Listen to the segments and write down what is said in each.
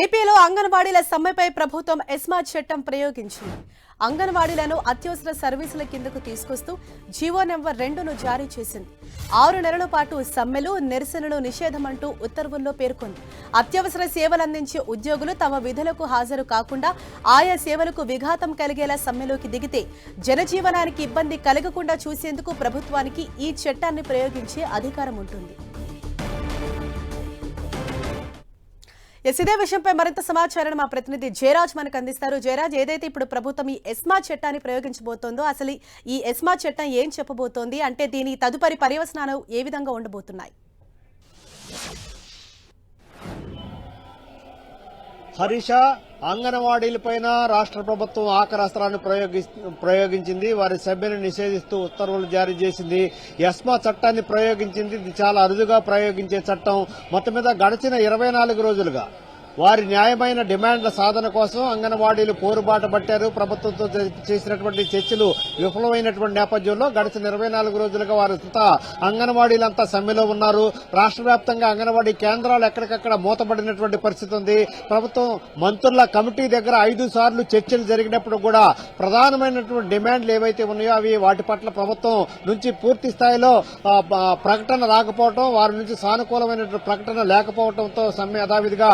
ఏపీలో అంగన్వాడీల సమ్మెపై ప్రభుత్వం ఎస్మార్ట్ చట్టం ప్రయోగించింది. అంగన్వాడీలను అత్యవసర సర్వీసుల కిందకు తీసుకొస్తూ జీవో నెంబర్ 2ను జారీ చేసింది. 6 నెలల పాటు సమ్మెలు, నిరసనలు నిషేధమంటూ ఉత్తర్వుల్లో పేర్కొంది. అత్యవసర సేవలందించే ఉద్యోగులు తమ విధులకు హాజరు కాకుండా ఆయా సేవలకు విఘాతం కలిగేలా సమ్మెలోకి దిగితే జనజీవనానికి ఇబ్బంది కలగకుండా చూసేందుకు ప్రభుత్వానికి ఈ చట్టాన్ని ప్రయోగించే అధికారం ఉంటుంది. ఇదే విషయంపై మరింత సమాచారాన్ని మా ప్రతినిధి జయరాజ్ మనకు అందిస్తారు. జయరాజ్, ఏదైతే ఇప్పుడు ప్రభుత్వం ఈ ఎస్మార్ట్ చట్టాన్ని ప్రయోగించబోతోందో అసలు ఈ ఎస్మార్ట్ చట్టం ఏం చెప్పబోతోంది, అంటే దీని తదుపరి పర్యవసనాలు ఏ విధంగా ఉండబోతున్నాయి? హరీష, అంగన్వాడీలపైన రాష్ట్ర ప్రభుత్వం ఆఖరాస్త్రాన్ని ప్రయోగించింది. వారి సభ్యులను నిషేధిస్తూ ఉత్తర్వులు జారీ చేసింది. ఎస్మా చట్టాన్ని ప్రయోగించింది. ఇది చాలా అరుదుగా ప్రయోగించే చట్టం. మొత్తం మీద గడిచిన 24 రోజులుగా వారి న్యాయమైన డిమాండ్ల సాధన కోసం అంగన్వాడీలు పోరుబాట పట్టారు. ప్రభుత్వంతో చేసినటువంటి చర్చలు విఫలమైనటువంటి నేపథ్యంలో గడిచిన 24 రోజులుగా వారు అంగన్వాడీలంతా సమ్మెలో ఉన్నారు. రాష్ట్ర వ్యాప్తంగా అంగన్వాడీ కేంద్రాలు ఎక్కడికక్కడ మూతపడినటువంటి పరిస్థితి ఉంది. ప్రభుత్వం మంత్రుల కమిటీ దగ్గర 5 సార్లు చర్చలు జరిగినప్పుడు కూడా ప్రధానమైనటువంటి డిమాండ్లు ఏవైతే ఉన్నాయో అవి వాటి పట్ల ప్రభుత్వం నుంచి పూర్తి స్థాయిలో ప్రకటన రాకపోవడం, వారి నుంచి సానుకూలమైనటువంటి ప్రకటన లేకపోవడంతో సమ్మె యథావిధిగా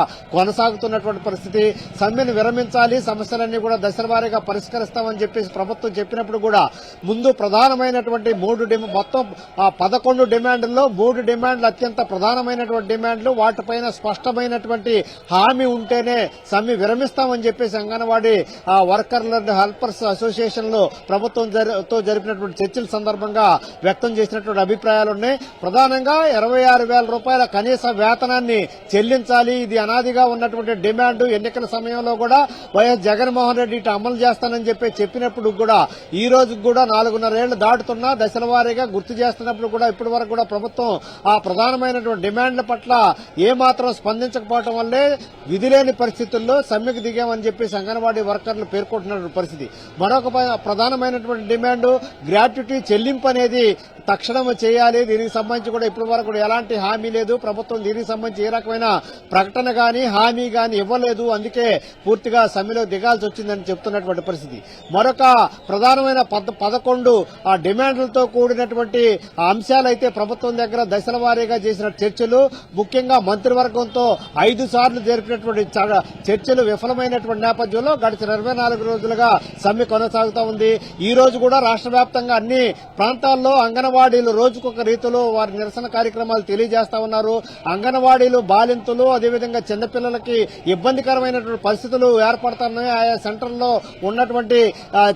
కొనసాగుతున్నటువంటి పరిస్థితి. సమ్మెను విరమించాలి, సమస్యలన్నీ కూడా దశలవారీగా పరిష్కరిస్తామని చెప్పేసి ప్రభుత్వం చెప్పినప్పుడు కూడా ముందు ప్రధానమైనటువంటి మొత్తం 11 డిమాండ్లలో 3 డిమాండ్లు అత్యంత ప్రధానమైనటువంటి డిమాండ్లు. వాటిపైన స్పష్టమైనటువంటి హామీ ఉంటేనే సమ్మె విరమిస్తామని చెప్పేసి అంగన్వాడీ వర్కర్ల హెల్పర్స్ అసోసియేషన్లు ప్రభుత్వంతో జరిపినటువంటి చర్చల సందర్భంగా వ్యక్తం చేసినటువంటి అభిప్రాయాలున్నాయి. ప్రధానంగా 26,000 రూపాయల కనీస వేతనాన్ని చెల్లించాలి. ఇది అనాదిగా ఉన్నటువంటి డిమాండ్. ఎన్నికల సమయంలో కూడా వైఎస్ జగన్మోహన్ రెడ్డి ఇటు అమలు చేస్తానని చెప్పినప్పుడు కూడా ఈ రోజు కూడా 4.5 ఏళ్లు దాటుతున్నా దశల వారీగా గుర్తు చేస్తున్నప్పుడు కూడా ఇప్పటి వరకు కూడా ప్రభుత్వం ఆ ప్రధానమైనటువంటి డిమాండ్ల పట్ల ఏమాత్రం స్పందించకపోవడం వల్లే విధిలేని పరిస్థితుల్లో సమ్మెకు దిగామని చెప్పేసి అంగన్వాడీ వర్కర్లు పేర్కొంటున్న పరిస్థితి. మరొక ప్రధానమైనటువంటి డిమాండ్ గ్రాట్యుటీ చెల్లింపు అనేది తక్షణం చేయాలి. దీనికి సంబంధించి కూడా ఇప్పటి వరకు కూడా ఎలాంటి హామీ లేదు. ప్రభుత్వం దీనికి సంబంధించి ఏ రకమైన ప్రకటన గాని హామీ గాని ఇవ్వలేదు. అందుకే పూర్తిగా సమ్మెలో దిగాల్సి వచ్చిందని చెప్తున్నటువంటి పరిస్థితి. మరొక ప్రధానమైన 11 డిమాండ్లతో కూడినటువంటి అంశాలైతే ప్రభుత్వం దగ్గర దశల వారీగా చేసిన చర్చలు, ముఖ్యంగా మంత్రివర్గంతో 5 సార్లు జరిపినటువంటి చర్చలు విఫలమైనటువంటి నేపథ్యంలో గడిచిన 24 రోజులుగా సమ్మె కొనసాగుతూ ఉంది. ఈ రోజు కూడా రాష్ట్ర వ్యాప్తంగా అన్ని ప్రాంతాల్లో అంగన్వాడీలు రోజుకొక రీతిలో వారి నిరసన కార్యక్రమాలు తెలియజేస్తా ఉన్నారు. అంగన్వాడీలు బాలింతలు, అదేవిధంగా చిన్నపిల్లలకి ఇబ్బందికరమైనటువంటి పరిస్థితులు ఏర్పడుతున్నాయి. ఆయా సెంటర్లో ఉన్నటువంటి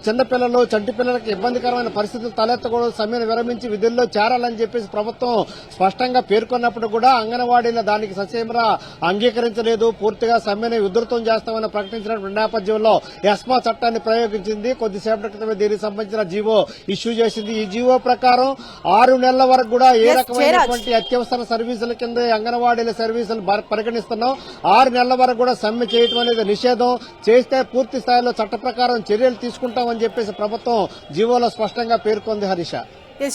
చిన్నపిల్లలు, చంటి పిల్లలకి ఇబ్బందికరమైన పరిస్థితులు తలెత్తకూడదు, సమ్మెను విరమించి విధుల్లో చేరాలని చెప్పేసి ప్రభుత్వం స్పష్టంగా పేర్కొన్నప్పుడు కూడా అంగన్వాడీల దానికి ససేమిరా అంగీకరించలేదు. పూర్తిగా సమ్మెను ఉధృతం చేస్తామని ప్రకటించినటువంటి నేపథ్యంలో ఎస్మా చట్టాన్ని ప్రయోగించింది. కొద్దిసేపటి క్రితమే దీనికి సంబంధించిన జీవో ఇష్యూ చేసింది. ఈ జీవో ప్రకారం 6 నెలల వరకు కూడా ఏ రకమైనటువంటి అత్యవసర సర్వీసుల కింద అంగన్వాడీల సర్వీసులు పరిగణిస్తున్నాం. 6 నెలల వరకు కూడా సమ్మె చేయడం అనేది నిషేధం. చేస్తే పూర్తి స్థాయిలో చట్ట ప్రకారం చర్యలు తీసుకుంటామని చెప్పేసి ప్రభుత్వం జీవోలో స్పష్టంగా పేర్కొంది. హరీష,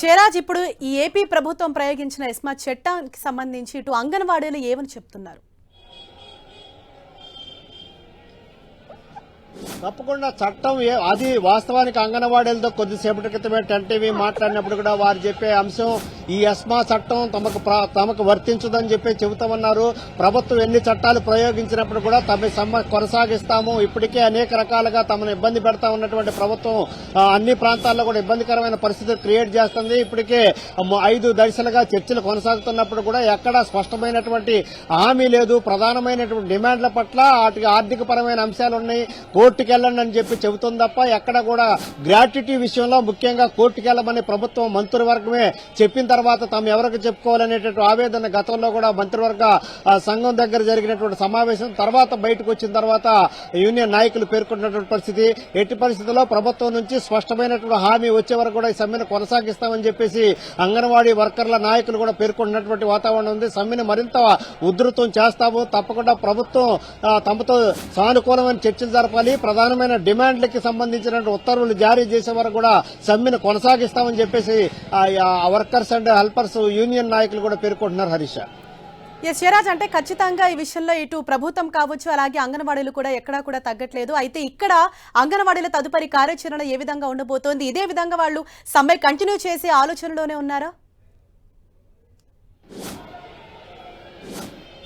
జయరాజ్, ఇప్పుడు ఈ ఏపీ ప్రభుత్వం ప్రయోగించిన ఎస్మార్ట్ చట్టానికి సంబంధించి ఇటు అంగన్వాడీలు ఏమని చెప్తున్నారు? తప్పకుండా చట్టం అది వాస్తవానికి అంగన్వాడీలతో కొద్దిసేపటి క్రితమే టీవీ మాట్లాడినప్పుడు కూడా వారు చెప్పే అంశం ఈ ఎస్మా చట్టం తమకు వర్తించదని చెప్పి చెబుతామన్నారు. ప్రభుత్వం ఎన్ని చట్టాలు ప్రయోగించినప్పుడు కూడా తమ సమ్మె కొనసాగిస్తాము. ఇప్పటికే అనేక రకాలుగా తమను ఇబ్బంది పెడతా ఉన్నటువంటి ప్రభుత్వం అన్ని ప్రాంతాల్లో కూడా ఇబ్బందికరమైన పరిస్థితులు క్రియేట్ చేస్తుంది. ఇప్పటికే 5 దశలుగా చర్చలు కొనసాగుతున్నప్పుడు కూడా ఎక్కడా స్పష్టమైనటువంటి హామీ లేదు. ప్రధానమైనటువంటి డిమాండ్ల పట్ల వాటికి ఆర్థికపరమైన అంశాలున్నాయి. కోర్టుకు వెళ్ళండి అని చెప్పి చెబుతుంది తప్ప ఎక్కడ కూడా గ్రాట్యుటీ విషయంలో ముఖ్యంగా కోర్టుకు వెళ్లమని ప్రభుత్వం మంత్రివర్గమే చెప్పిన తర్వాత తాము ఎవరికి చెప్పుకోవాలనేటువంటి ఆవేదన గతంలో కూడా మంత్రివర్గ సంఘం దగ్గర జరిగినటువంటి సమావేశం తర్వాత బయటకు వచ్చిన తర్వాత యూనియన్ నాయకులు పేర్కొన్నటువంటి పరిస్థితి. ఎట్టి పరిస్థితుల్లో ప్రభుత్వం నుంచి స్పష్టమైనటువంటి హామీ వచ్చే వరకు కూడా ఈ సమ్మెను కొనసాగిస్తామని చెప్పేసి అంగన్వాడీ వర్కర్ల నాయకులు కూడా పేర్కొన్నటువంటి వాతావరణం ఉంది. సమ్మెను మరింత ఉధృతం చేస్తాము. తప్పకుండా ప్రభుత్వం తమతో సానుకూలమైన చర్చలు జరపాలి. ప్రధానమైన డిమాండ్లకి సంబంధించిన ఉత్తర్వులు జారీ చేసే వరకు కూడా సమ్మెను కొనసాగిస్తామని చెప్పేసి వర్కర్స్ అండ్ హెల్పర్స్ యూనియన్ నాయకులు కూడా పేర్కొంటున్నారు. హరీష, ఎస్ జయరాజ్, అంటే ఖచ్చితంగా ఈ విషయంలో ఇటు ప్రభుత్వం కావచ్చు, అలాగే అంగన్వాడీలు కూడా ఎక్కడా కూడా తగ్గట్లేదు. అయితే ఇక్కడ అంగన్వాడీల తదుపరి కార్యాచరణ ఏ విధంగా ఉండబోతోంది? ఇదే విధంగా వాళ్ళు సమ్మె కంటిన్యూ చేసే ఆలోచనలోనే ఉన్నారా?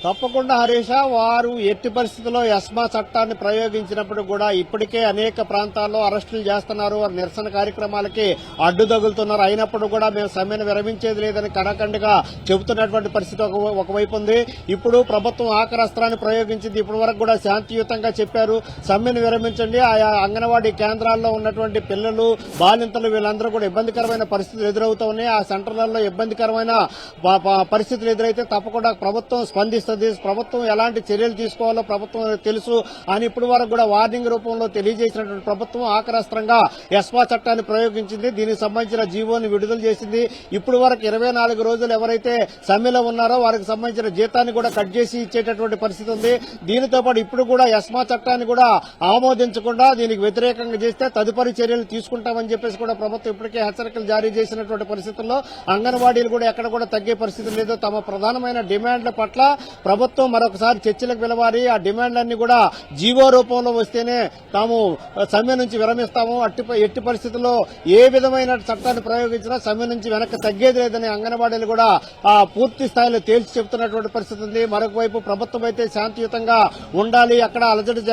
తప్పకుండా హరీష, వారు ఎట్టి పరిస్థితుల్లో ఎస్మా చట్టాన్ని ప్రయోగించినప్పుడు కూడా ఇప్పటికే అనేక ప్రాంతాల్లో అరెస్టులు చేస్తున్నారు, వారు నిరసన కార్యక్రమాలకి అడ్డు తగులుతున్నారు. అయినప్పుడు కూడా మేము సమ్మెను విరమించేది లేదని కడకండిగా చెబుతున్నటువంటి పరిస్థితి ఒకవైపు ఉంది. ఇప్పుడు ప్రభుత్వం ఆఖరస్త్రాన్ని ప్రయోగించింది. ఇప్పటి వరకు కూడా శాంతియుతంగా చెప్పారు, సమ్మెను విరమించండి. ఆయా అంగన్వాడీ కేంద్రాల్లో ఉన్నటువంటి పిల్లలు, బాలింతలు వీళ్ళందరూ కూడా ఇబ్బందికరమైన పరిస్థితులు ఎదురవుతూ ఉన్నాయి. ఆ సెంటర్లలో ఇబ్బందికరమైన పరిస్థితులు ఎదురైతే తప్పకుండా ప్రభుత్వం స్పందిస్తుంది. ప్రభుత్వం ఎలాంటి చర్యలు తీసుకోవాలో ప్రభుత్వం తెలుసు అని ఇప్పటి వరకు కూడా వార్నింగ్ రూపంలో తెలియజేసినటువంటి ప్రభుత్వం ఆఖరస్త్రంగా ఎస్మా చట్టాన్ని ప్రయోగించింది. దీనికి సంబంధించిన జీవోని విడుదల చేసింది. ఇప్పుడు వరకు 24 రోజులు ఎవరైతే సమ్మెలో ఉన్నారో వారికి సంబంధించిన జీతాన్ని కూడా కట్ చేసి ఇచ్చేటటువంటి పరిస్థితి ఉంది. దీనితో పాటు ఇప్పుడు కూడా ఎస్మా చట్టాన్ని కూడా ఆమోదించకుండా దీనికి వ్యతిరేకంగా చేస్తే తదుపరి చర్యలు తీసుకుంటామని చెప్పేసి కూడా ప్రభుత్వం ఇప్పటికే హెచ్చరికలు జారీ చేసినటువంటి పరిస్థితుల్లో అంగన్వాడీలు కూడా ఎక్కడ కూడా తగ్గే పరిస్థితి లేదు. తమ ప్రధానమైన డిమాండ్ల పట్ల ప్రభుత్వం మరొకసారి చర్చలకు పిలవాలి. ఆ డిమాండ్లన్నీ కూడా జీవో రూపంలో వస్తేనే తాము సమ్మె నుంచి విరమిస్తాము. ఎట్టి పరిస్థితుల్లో ఏ విధమైన చట్టాన్ని ప్రయోగించినా సమ్మె నుంచి వెనక్కి తగ్గేది లేదని అంగన్వాడీలు కూడా పూర్తి స్థాయిలో తేల్చి చెబుతున్నటువంటి పరిస్థితి ఉంది. మరొక వైపు ప్రభుత్వం అయితే శాంతియుతంగా ఉండాలి, అక్కడ అలజడి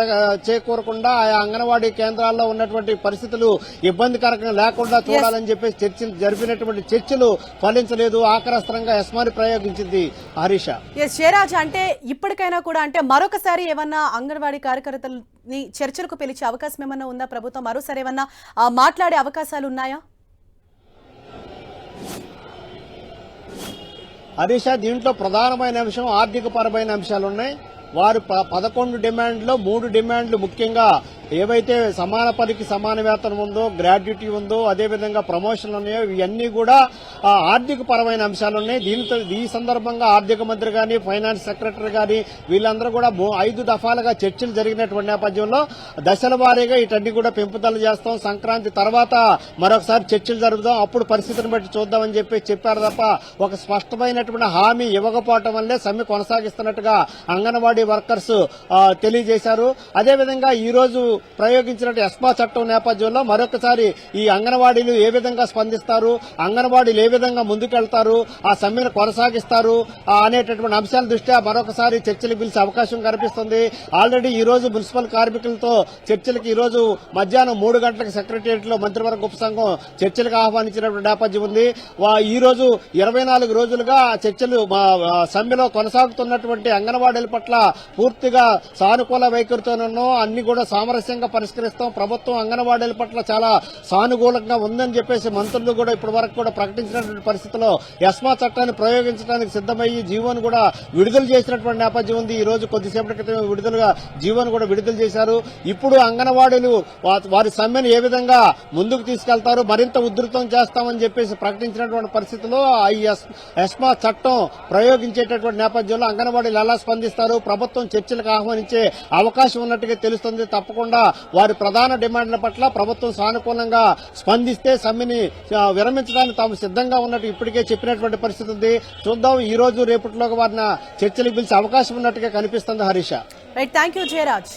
చేకూరకుండా ఆయా అంగన్వాడీ కేంద్రాల్లో ఉన్నటువంటి పరిస్థితులు ఇబ్బందికరంగా లేకుండా చూడాలని చెప్పేసి చర్చలు జరిపినటువంటి చర్చలు ఫలించలేదు. ఆఖరస్త్రంగా ఎస్మాని ప్రయోగించింది హరీష. జయరాజ్, అంటే ఇప్పటికైనా కూడా అంటే మరొకసారి ఏమన్నా అంగన్వాడీ కార్యకర్తలని చర్చలకు పిలిచే అవకాశం ఏమన్నా ఉందా? ప్రభుత్వం మరోసారి ఏమన్నా మాట్లాడే అవకాశాలు ఉన్నాయా? హరీష, దీంట్లో ప్రధానమైన అంశం ఆర్థిక పరమైన అంశాలున్నాయి. వారు 11 డిమాండ్లో 3 డిమాండ్లు ముఖ్యంగా ఏవైతే సమాన పనికి సమాన వేతనం ఉందో, గ్రాడ్యుటీ ఉందో, అదేవిధంగా ప్రమోషన్లు ఉన్నాయో ఇవన్నీ కూడా ఆర్థిక పరమైన అంశాలున్నాయి. ఈ సందర్భంగా ఆర్థిక మంత్రి గాని, ఫైనాన్స్ సెక్రటరీ గాని వీళ్ళందరూ కూడా 5 దఫాలుగా చర్చలు జరిగినటువంటి నేపథ్యంలో దశల వారీగా ఇటన్నీ కూడా పెంపుదల చేస్తాం, సంక్రాంతి తర్వాత మరొకసారి చర్చలు జరుపుదాం, అప్పుడు పరిస్థితిని బట్టి చూద్దామని చెప్పి చెప్పారు తప్ప ఒక స్పష్టమైనటువంటి హామీ ఇవ్వకపోవటం వల్లే సమ్మె కొనసాగిస్తున్నట్టుగా అంగన్వాడీ వర్కర్స్ తెలియజేశారు. అదేవిధంగా ఈ రోజు ప్రయోగించినట్టు ఎస్మా చట్టం నేపథ్యంలో మరొకసారి ఈ అంగన్వాడీలు ఏ విధంగా స్పందిస్తారు, అంగన్వాడీలు ఏ విధంగా ముందుకెళ్తారు, ఆ సమ్మెను కొనసాగిస్తారు అనేటటువంటి అంశాల దృష్ట్యా మరొకసారి చర్చలకు పిలిచే అవకాశం కనిపిస్తుంది. ఆల్రెడీ ఈ రోజు మున్సిపల్ కార్మికులతో చర్చలకు ఈ రోజు మధ్యాహ్నం 3 గంటలకు సెక్రటేరియట్ లో మంత్రివర్గ ఉపసంఘం చర్చలకు ఆహ్వానించినటువంటి నేపథ్యం ఉంది. ఈ రోజు 24 రోజులుగా చర్చలు సమ్మెలో కొనసాగుతున్నటువంటి అంగన్వాడీల పట్ల పూర్తిగా సానుకూల వైఖరితోనూ అన్ని కూడా సామరస్యంగా పరిష్కరిస్తాం, ప్రభుత్వం అంగన్వాడీల పట్ల చాలా సానుకూలంగా ఉందని చెప్పేసి మంత్రులు కూడా ఇప్పటి వరకు కూడా ప్రకటించినటువంటి పరిస్థితిలో ఎస్మా చట్టాన్ని ప్రయోగించడానికి సిద్దమయ్యి జీవోను కూడా విడుదల చేసినటువంటి నేపథ్యం ఉంది. ఈ రోజు కొద్దిసేపటి క్రితం జీవోను కూడా విడుదల చేశారు. ఇప్పుడు అంగన్వాడీలు వారి సమ్మెను ఏ విధంగా ముందుకు తీసుకెళ్తారు, మరింత ఉధృతం చేస్తామని చెప్పేసి ప్రకటించినటువంటి పరిస్థితిలో ఈ ఎస్మా చట్టం ప్రయోగించేటటువంటి నేపథ్యంలో అంగన్వాడీలు ఎలా స్పందిస్తారు, ప్రభుత్వం చర్చలకు ఆహ్వానించే అవకాశం ఉన్నట్టుగా తెలుస్తుంది. తప్పకుండా వారి ప్రధాన డిమాండ్ల పట్ల ప్రభుత్వం సానుకూలంగా స్పందిస్తే సమ్మెని విరమించడానికి తాము సిద్ధంగా ఉన్నట్టు ఇప్పటికే చెప్పినటువంటి పరిస్థితి ఉంది. చూద్దాం, ఈ రోజు రేపటిలోకి వారిని చర్చలకు పిలిచే అవకాశం ఉన్నట్టుగా కనిపిస్తుంది Harisha. Right, thank you Jayaraj.